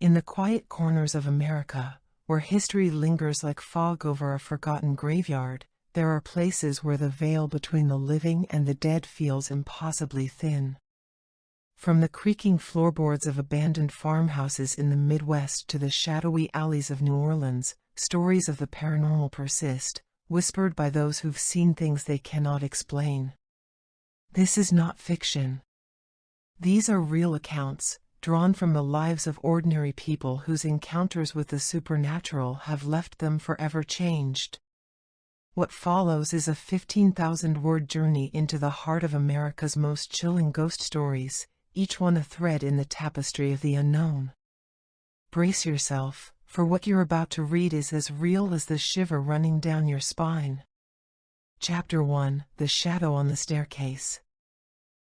In the quiet corners of America, where history lingers like fog over a forgotten graveyard, there are places where the veil between the living and the dead feels impossibly thin. From the creaking floorboards of abandoned farmhouses in the Midwest to the shadowy alleys of New Orleans, stories of the paranormal persist, whispered by those who've seen things they cannot explain. This is not fiction. These are real accounts, drawn from the lives of ordinary people whose encounters with the supernatural have left them forever changed. What follows is a 15,000-word journey into the heart of America's most chilling ghost stories, each one a thread in the tapestry of the unknown. Brace yourself, for what you're about to read is as real as the shiver running down your spine. Chapter 1: The Shadow on the Staircase.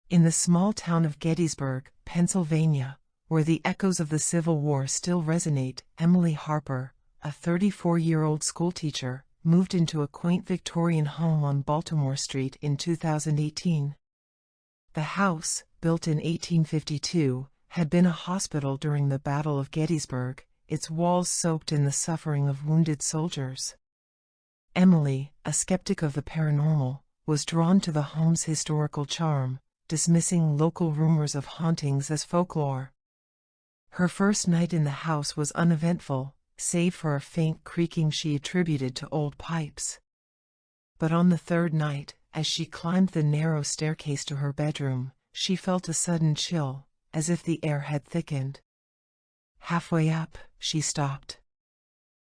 In the small town of Gettysburg, Pennsylvania, where the echoes of the Civil War still resonate, Emily Harper, a 34-year-old schoolteacher, moved into a quaint Victorian home on Baltimore Street in 2018. The house, built in 1852, had been a hospital during the Battle of Gettysburg, its walls soaked in the suffering of wounded soldiers. Emily, a skeptic of the paranormal, was drawn to the home's historical charm, dismissing local rumors of hauntings as folklore. Her first night in the house was uneventful, save for a faint creaking she attributed to old pipes. But on the third night, as she climbed the narrow staircase to her bedroom, she felt a sudden chill, as if the air had thickened. Halfway up, she stopped.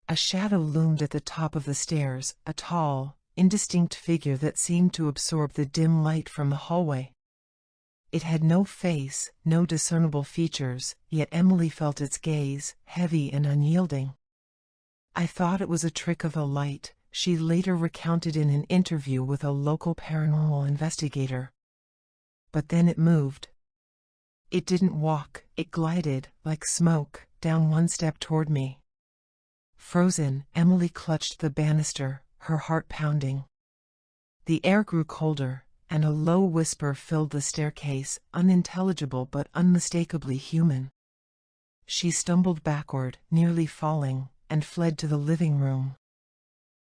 A shadow loomed at the top of the stairs, a tall, indistinct figure that seemed to absorb the dim light from the hallway. It had no face, no discernible features, yet Emily felt its gaze, heavy and unyielding. "I thought it was a trick of the light," she later recounted in an interview with a local paranormal investigator. But then it moved. It didn't walk, it glided, like smoke, down one step toward me. Frozen, Emily clutched the banister, her heart pounding. The air grew colder, and a low whisper filled the staircase, unintelligible but unmistakably human. She stumbled backward, nearly falling, and fled to the living room.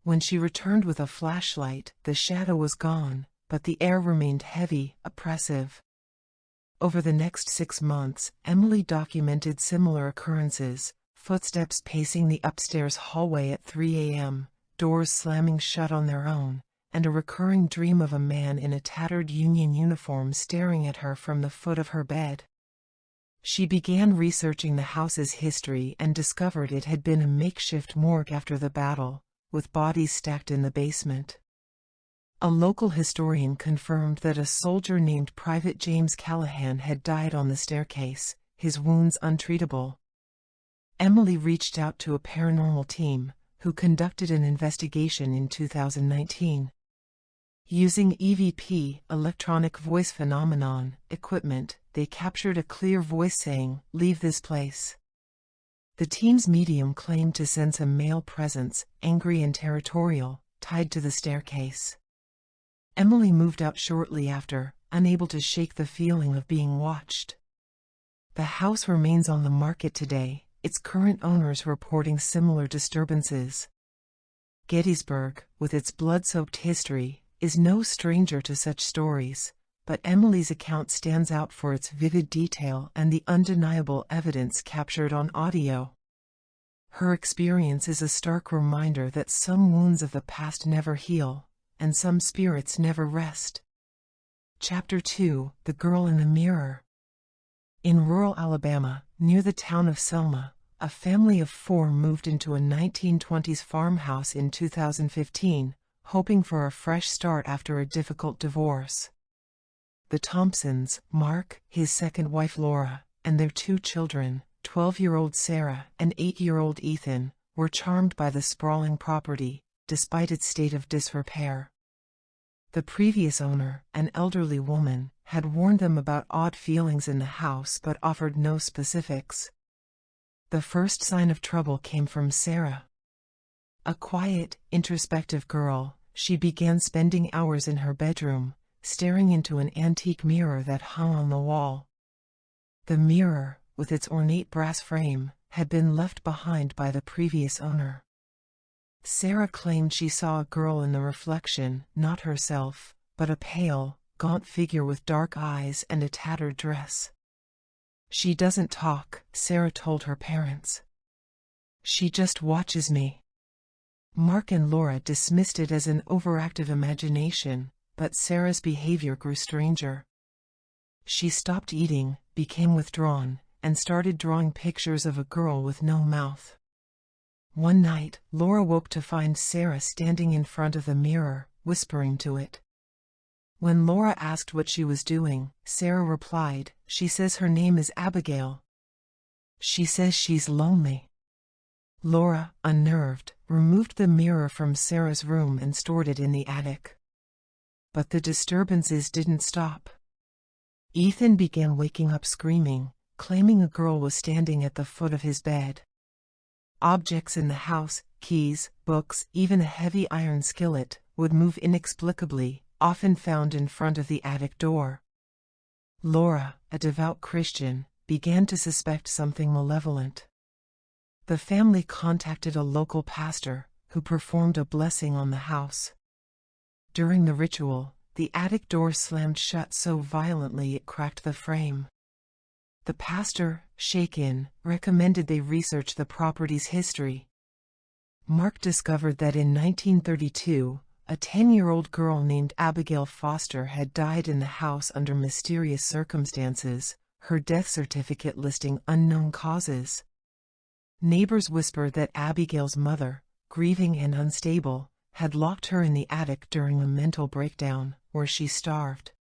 When she returned with a flashlight, the shadow was gone, but the air remained heavy, oppressive. Over the next 6 months, Emily documented similar occurrences: footsteps pacing the upstairs hallway at 3 a.m., doors slamming shut on their own, and a recurring dream of a man in a tattered Union uniform staring at her from the foot of her bed. She began researching the house's history and discovered it had been a makeshift morgue after the battle, with bodies stacked in the basement. A local historian confirmed that a soldier named Private James Callahan had died on the staircase, his wounds untreatable. Emily reached out to a paranormal team, who conducted an investigation in 2019. Using EVP, electronic voice phenomenon, equipment, they captured a clear voice saying, "Leave this place." The team's medium claimed to sense a male presence, angry and territorial, tied to the staircase. Emily moved out shortly after, unable to shake the feeling of being watched. The house remains on the market today, its current owners reporting similar disturbances. Gettysburg, with its blood-soaked history, is no stranger to such stories, but Emily's account stands out for its vivid detail and the undeniable evidence captured on audio. Her experience is a stark reminder that some wounds of the past never heal, and some spirits never rest. Chapter 2: The Girl in the Mirror. In rural Alabama, near the town of Selma, a family of 4 moved into a 1920s farmhouse in 2015, hoping for a fresh start after a difficult divorce. The Thompsons, Mark, his second wife Laura, and their 2 children, 12-year-old Sarah and 8-year-old Ethan, were charmed by the sprawling property, despite its state of disrepair. The previous owner, an elderly woman, had warned them about odd feelings in the house but offered no specifics. The first sign of trouble came from Sarah. A quiet, introspective girl, she began spending hours in her bedroom, staring into an antique mirror that hung on the wall. The mirror, with its ornate brass frame, had been left behind by the previous owner. Sarah claimed she saw a girl in the reflection, not herself, but a pale, gaunt figure with dark eyes and a tattered dress. "She doesn't talk," Sarah told her parents. "She just watches me." Mark and Laura dismissed it as an overactive imagination, but Sarah's behavior grew stranger. She stopped eating, became withdrawn, and started drawing pictures of a girl with no mouth. One night, Laura woke to find Sarah standing in front of the mirror, whispering to it. When Laura asked what she was doing, Sarah replied, "She says her name is Abigail. She says she's lonely." Laura, unnerved, removed the mirror from Sarah's room and stored it in the attic. But the disturbances didn't stop. Ethan began waking up screaming, claiming a girl was standing at the foot of his bed. Objects in the house, keys, books, even a heavy iron skillet, would move inexplicably, often found in front of the attic door. Laura, a devout Christian, began to suspect something malevolent. The family contacted a local pastor, who performed a blessing on the house. During the ritual, the attic door slammed shut so violently it cracked the frame. The pastor, shaken, recommended they research the property's history. Mark discovered that in 1932, a 10-year-old girl named Abigail Foster had died in the house under mysterious circumstances, her death certificate listing unknown causes. Neighbors whispered that Abigail's mother, grieving and unstable, had locked her in the attic during a mental breakdown, where she starved.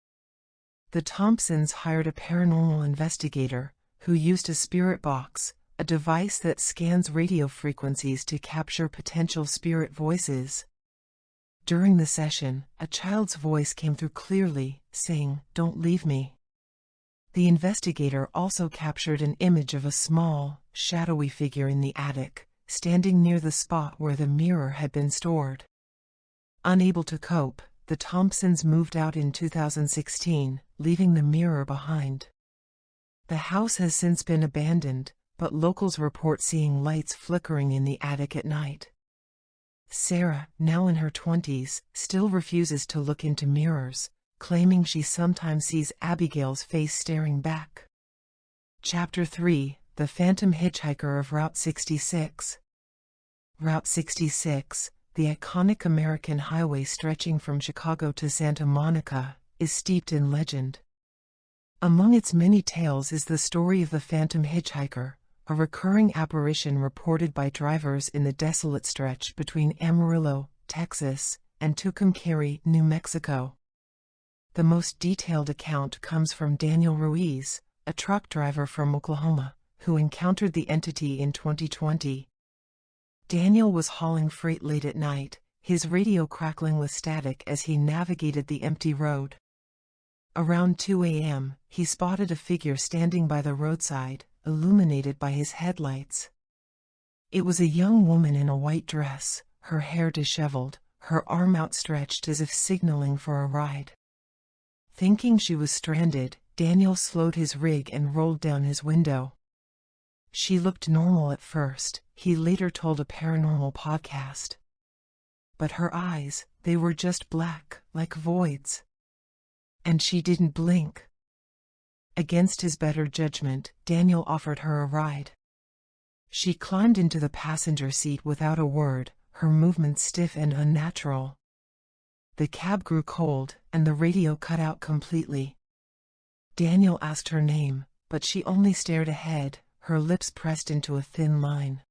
The Thompsons hired a paranormal investigator, who used a spirit box, a device that scans radio frequencies to capture potential spirit voices. During the session, a child's voice came through clearly, saying, "Don't leave me." The investigator also captured an image of a small, shadowy figure in the attic, standing near the spot where the mirror had been stored. Unable to cope, the Thompsons moved out in 2016, leaving the mirror behind. The house has since been abandoned, but locals report seeing lights flickering in the attic at night. Sarah, now in her 20s, still refuses to look into mirrors, claiming she sometimes sees Abigail's face staring back. Chapter 3: The Phantom Hitchhiker of Route 66. Route 66, the iconic American highway stretching from Chicago to Santa Monica, is steeped in legend. Among its many tales is the story of the Phantom Hitchhiker, a recurring apparition reported by drivers in the desolate stretch between Amarillo, Texas, and Tucumcari, New Mexico. The most detailed account comes from Daniel Ruiz, a truck driver from Oklahoma, who encountered the entity in 2020. Daniel was hauling freight late at night, his radio crackling with static as he navigated the empty road. Around 2 a.m., he spotted a figure standing by the roadside, illuminated by his headlights. It was a young woman in a white dress, her hair disheveled, her arm outstretched as if signaling for a ride. Thinking she was stranded, Daniel slowed his rig and rolled down his window. She looked normal at first, he later told a paranormal podcast. But her eyes, they were just black, like voids. And she didn't blink. Against his better judgment, Daniel offered her a ride. She climbed into the passenger seat without a word, her movements stiff and unnatural. The cab grew cold, and the radio cut out completely. Daniel asked her name, but she only stared ahead, her lips pressed into a thin line.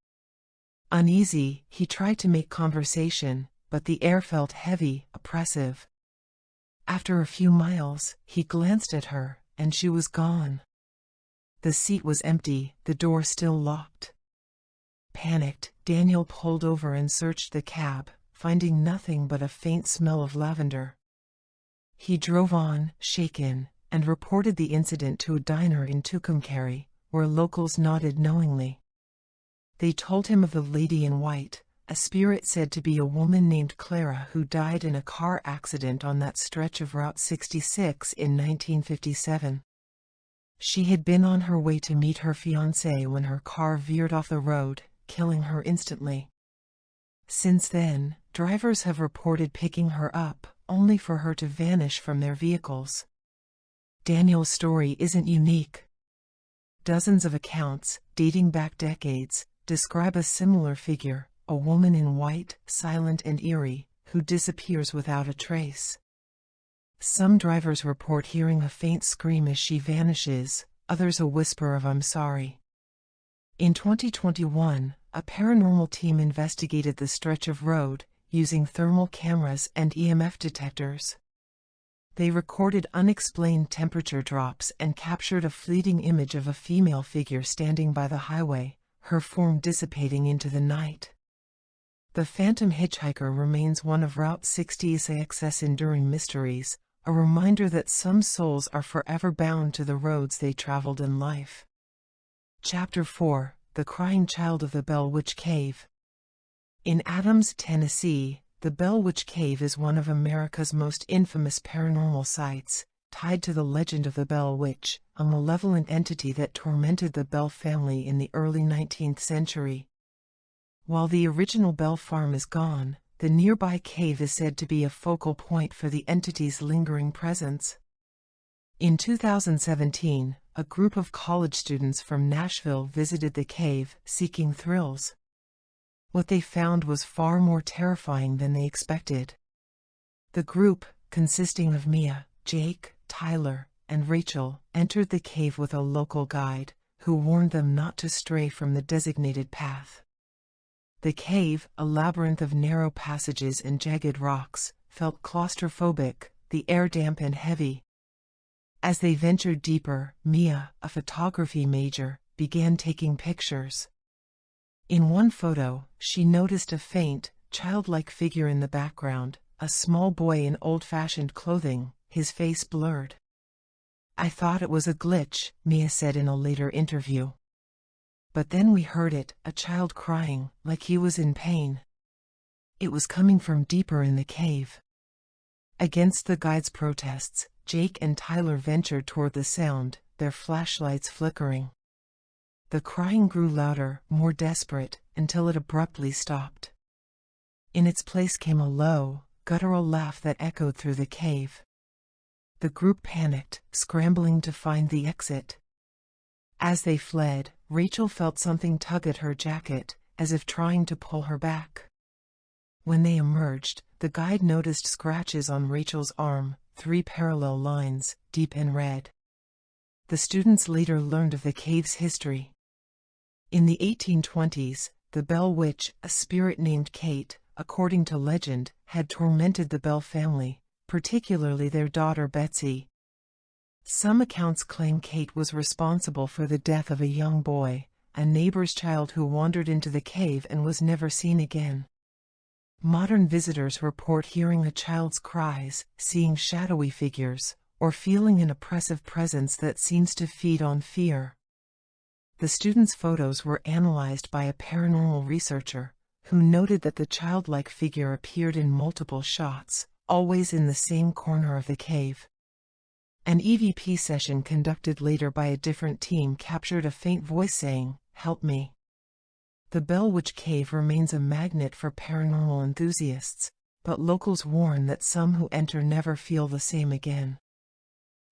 Uneasy, he tried to make conversation, but the air felt heavy, oppressive. After a few miles, he glanced at her, and she was gone. The seat was empty, the door still locked. Panicked, Daniel pulled over and searched the cab, finding nothing but a faint smell of lavender. He drove on, shaken, and reported the incident to a diner in Tucumcari, where locals nodded knowingly. They told him of the lady in white, a spirit said to be a woman named Clara who died in a car accident on that stretch of Route 66 in 1957. She had been on her way to meet her fiancé when her car veered off the road, killing her instantly. Since then, drivers have reported picking her up, only for her to vanish from their vehicles. Daniel's story isn't unique. Dozens of accounts, dating back decades, describe a similar figure, a woman in white, silent and eerie, who disappears without a trace. Some drivers report hearing a faint scream as she vanishes, others a whisper of "I'm sorry." In 2021, a paranormal team investigated the stretch of road, using thermal cameras and EMF detectors. They recorded unexplained temperature drops and captured a fleeting image of a female figure standing by the highway, her form dissipating into the night. The phantom hitchhiker remains one of Route 66's enduring mysteries, a reminder that some souls are forever bound to the roads they traveled in life. Chapter 4: The Crying Child of the Bell Witch Cave. In Adams, Tennessee, the Bell Witch Cave is one of America's most infamous paranormal sites, tied to the legend of the Bell Witch, a malevolent entity that tormented the Bell family in the early 19th century. While the original Bell farm is gone, the nearby cave is said to be a focal point for the entity's lingering presence. In 2017, a group of college students from Nashville visited the cave, seeking thrills. What they found was far more terrifying than they expected. The group, consisting of Mia, Jake, Tyler, and Rachel, entered the cave with a local guide, who warned them not to stray from the designated path. The cave, a labyrinth of narrow passages and jagged rocks, felt claustrophobic, the air damp and heavy. As they ventured deeper, Mia, a photography major, began taking pictures. In one photo, she noticed a faint, childlike figure in the background, a small boy in old-fashioned clothing, his face blurred. "I thought it was a glitch," Mia said in a later interview. "But then we heard it, a child crying, like he was in pain. It was coming from deeper in the cave." Against the guide's protests, Jake and Tyler ventured toward the sound, their flashlights flickering. The crying grew louder, more desperate, until it abruptly stopped. In its place came a low, guttural laugh that echoed through the cave. The group panicked, scrambling to find the exit. As they fled, Rachel felt something tug at her jacket, as if trying to pull her back. When they emerged, the guide noticed scratches on Rachel's arm, 3 parallel lines, deep in red. The students later learned of the cave's history. In the 1820s, the Bell Witch, a spirit named Kate, according to legend, had tormented the Bell family, particularly their daughter Betsy. Some accounts claim Kate was responsible for the death of a young boy, a neighbor's child who wandered into the cave and was never seen again. Modern visitors report hearing a child's cries, seeing shadowy figures, or feeling an oppressive presence that seems to feed on fear. The students' photos were analyzed by a paranormal researcher, who noted that the childlike figure appeared in multiple shots, always in the same corner of the cave. An EVP session conducted later by a different team captured a faint voice saying, "Help me." The Bell Witch Cave remains a magnet for paranormal enthusiasts, but locals warn that some who enter never feel the same again.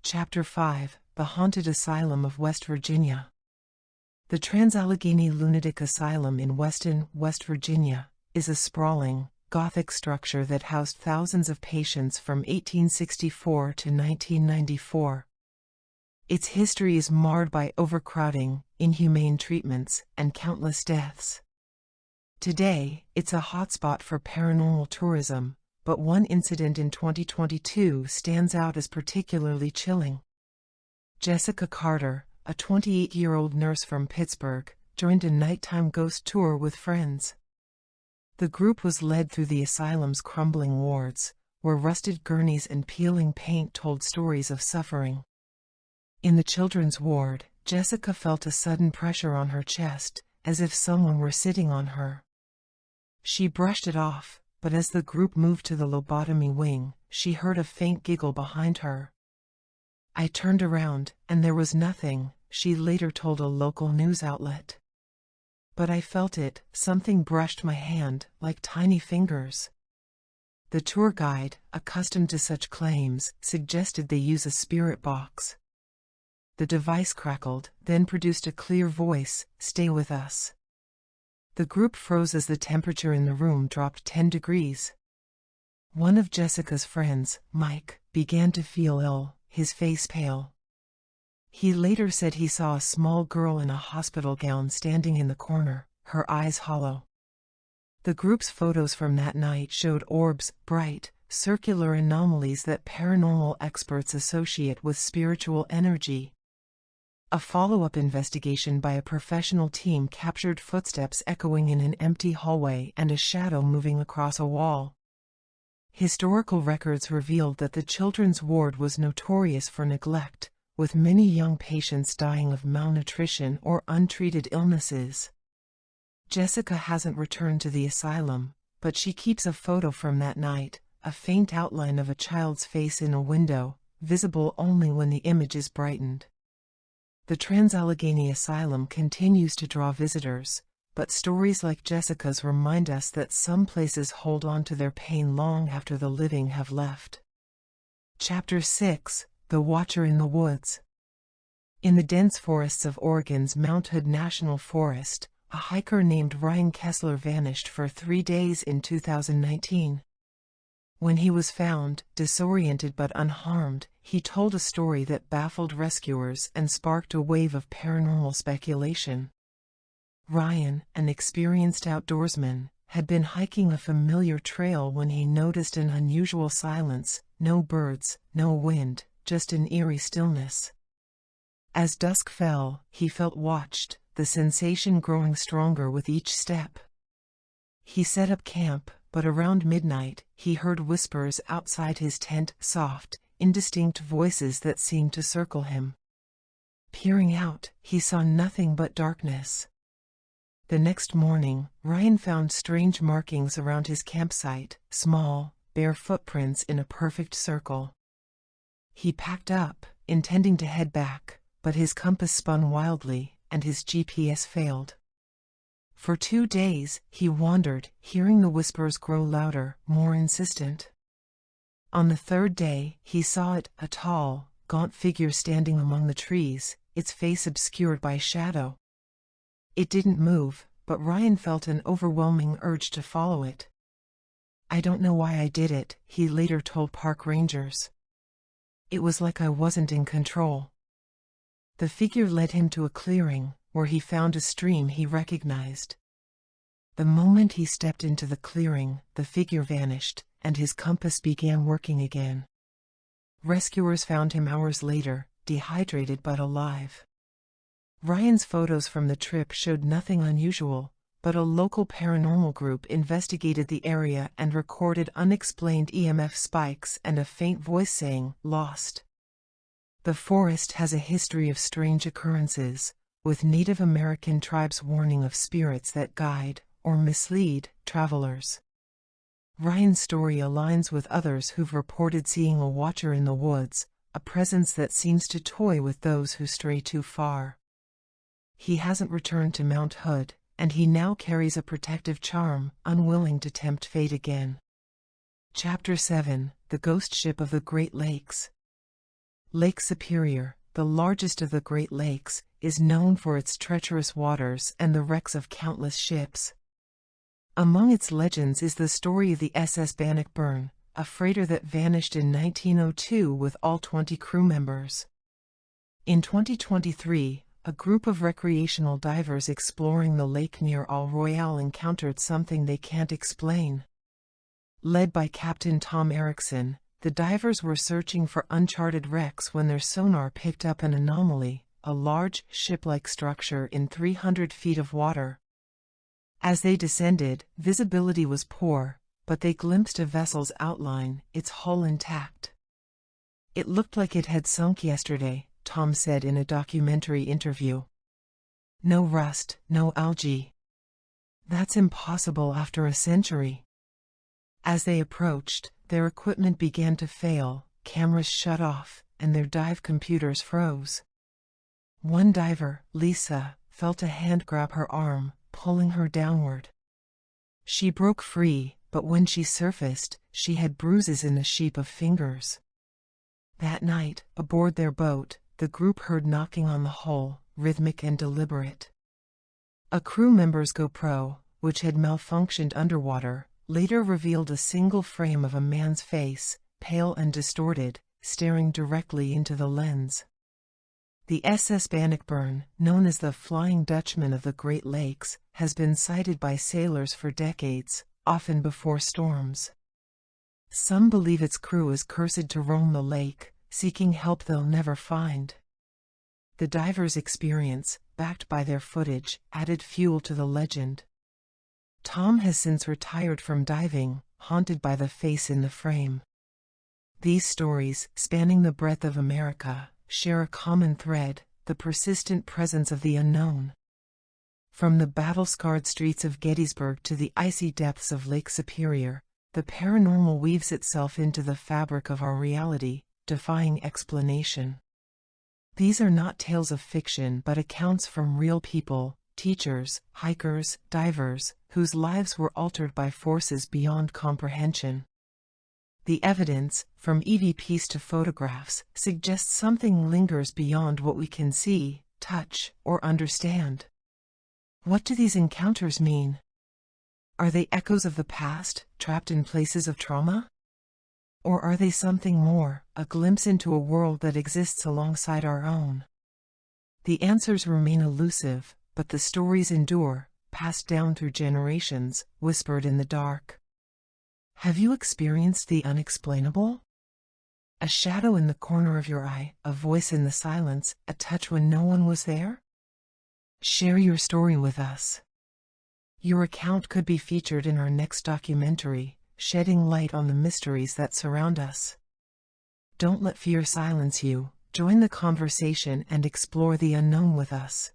Chapter 5: The Haunted Asylum of West Virginia. The Trans-Allegheny Lunatic Asylum in Weston, West Virginia, is a sprawling, Gothic structure that housed thousands of patients from 1864 to 1994. Its history is marred by overcrowding, inhumane treatments, and countless deaths. Today, it's a hotspot for paranormal tourism, but one incident in 2022 stands out as particularly chilling. Jessica Carter, a 28-year-old nurse from Pittsburgh, joined a nighttime ghost tour with friends. The group was led through the asylum's crumbling wards, where rusted gurneys and peeling paint told stories of suffering. In the children's ward, Jessica felt a sudden pressure on her chest, as if someone were sitting on her. She brushed it off, but as the group moved to the lobotomy wing, she heard a faint giggle behind her. I turned around, and there was nothing, she later told a local news outlet. But I felt it, something brushed my hand, like tiny fingers. The tour guide, accustomed to such claims, suggested they use a spirit box. The device crackled, then produced a clear voice, "Stay with us." The group froze as the temperature in the room dropped 10 degrees. One of Jessica's friends, Mike, began to feel ill, his face pale. He later said he saw a small girl in a hospital gown standing in the corner, her eyes hollow. The group's photos from that night showed orbs, bright, circular anomalies that paranormal experts associate with spiritual energy. A follow-up investigation by a professional team captured footsteps echoing in an empty hallway and a shadow moving across a wall. Historical records revealed that the children's ward was notorious for neglect, with many young patients dying of malnutrition or untreated illnesses. Jessica hasn't returned to the asylum, but she keeps a photo from that night, a faint outline of a child's face in a window, visible only when the image is brightened. The Trans-Allegheny Asylum continues to draw visitors, but stories like Jessica's remind us that some places hold on to their pain long after the living have left. Chapter 6: The Watcher in the Woods. In the dense forests of Oregon's Mount Hood National Forest, a hiker named Ryan Kessler vanished for 3 days in 2019. When he was found, disoriented but unharmed, he told a story that baffled rescuers and sparked a wave of paranormal speculation. Ryan, an experienced outdoorsman, had been hiking a familiar trail when he noticed an unusual silence, no birds, no wind, just an eerie stillness. As dusk fell, he felt watched, the sensation growing stronger with each step. He set up camp, but around midnight, he heard whispers outside his tent, soft, indistinct voices that seemed to circle him. Peering out, he saw nothing but darkness. The next morning, Ryan found strange markings around his campsite, small, bare footprints in a perfect circle. He packed up, intending to head back, but his compass spun wildly, and his GPS failed. For 2 days, he wandered, hearing the whispers grow louder, more insistent. On the 3rd day, he saw it, a tall, gaunt figure standing among the trees, its face obscured by shadow. It didn't move, but Ryan felt an overwhelming urge to follow it. "I don't know why I did it," he later told park rangers. "It was like I wasn't in control." The figure led him to a clearing, where he found a stream he recognized. The moment he stepped into the clearing, the figure vanished, and his compass began working again. Rescuers found him hours later, dehydrated but alive. Ryan's photos from the trip showed nothing unusual, but a local paranormal group investigated the area and recorded unexplained EMF spikes and a faint voice saying, "Lost." The forest has a history of strange occurrences, with Native American tribes warning of spirits that guide, or mislead, travelers. Ryan's story aligns with others who've reported seeing a watcher in the woods, a presence that seems to toy with those who stray too far. He hasn't returned to Mount Hood, and he now carries a protective charm, unwilling to tempt fate again. Chapter 7: The Ghost Ship of the Great Lakes. Lake Superior, the largest of the Great Lakes, is known for its treacherous waters and the wrecks of countless ships. Among its legends is the story of the SS Bannockburn, a freighter that vanished in 1902 with all 20 crew members. In 2023, a group of recreational divers exploring the lake near Al Royale encountered something they can't explain. Led by Captain Tom Erickson, the divers were searching for uncharted wrecks when their sonar picked up an anomaly, a large, ship-like structure in 300 feet of water. As they descended, visibility was poor, but they glimpsed a vessel's outline, its hull intact. "It looked like it had sunk yesterday," Tom said in a documentary interview. "No rust, no algae. That's impossible after a century." As they approached, their equipment began to fail, cameras shut off, and their dive computers froze. One diver, Lisa, felt a hand grab her arm, pulling her downward. She broke free, but when she surfaced, she had bruises in a sheep of fingers. That night, aboard their boat, the group heard knocking on the hull, rhythmic and deliberate. A crew member's GoPro, which had malfunctioned underwater, later revealed a single frame of a man's face, pale and distorted, staring directly into the lens. The SS Bannockburn, known as the Flying Dutchman of the Great Lakes, has been sighted by sailors for decades, often before storms. Some believe its crew is cursed to roam the lake, seeking help they'll never find. The divers' experience, backed by their footage, added fuel to the legend. Tom has since retired from diving, haunted by the face in the frame. These stories, spanning the breadth of America, share a common thread: the persistent presence of the unknown. From the battle-scarred streets of Gettysburg to the icy depths of Lake Superior, the paranormal weaves itself into the fabric of our reality, defying explanation. These are not tales of fiction but accounts from real people, teachers, hikers, divers, whose lives were altered by forces beyond comprehension. The evidence, from EVPs to photographs, suggests something lingers beyond what we can see, touch, or understand. What do these encounters mean? Are they echoes of the past, trapped in places of trauma? Or are they something more, a glimpse into a world that exists alongside our own? The answers remain elusive, but the stories endure, passed down through generations, whispered in the dark. Have you experienced the unexplainable? A shadow in the corner of your eye, a voice in the silence, a touch when no one was there? Share your story with us. Your account could be featured in our next documentary, shedding light on the mysteries that surround us. Don't let fear silence you. Join the conversation and explore the unknown with us.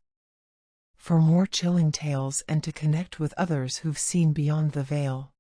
For more chilling tales and to connect with others who've seen beyond the veil,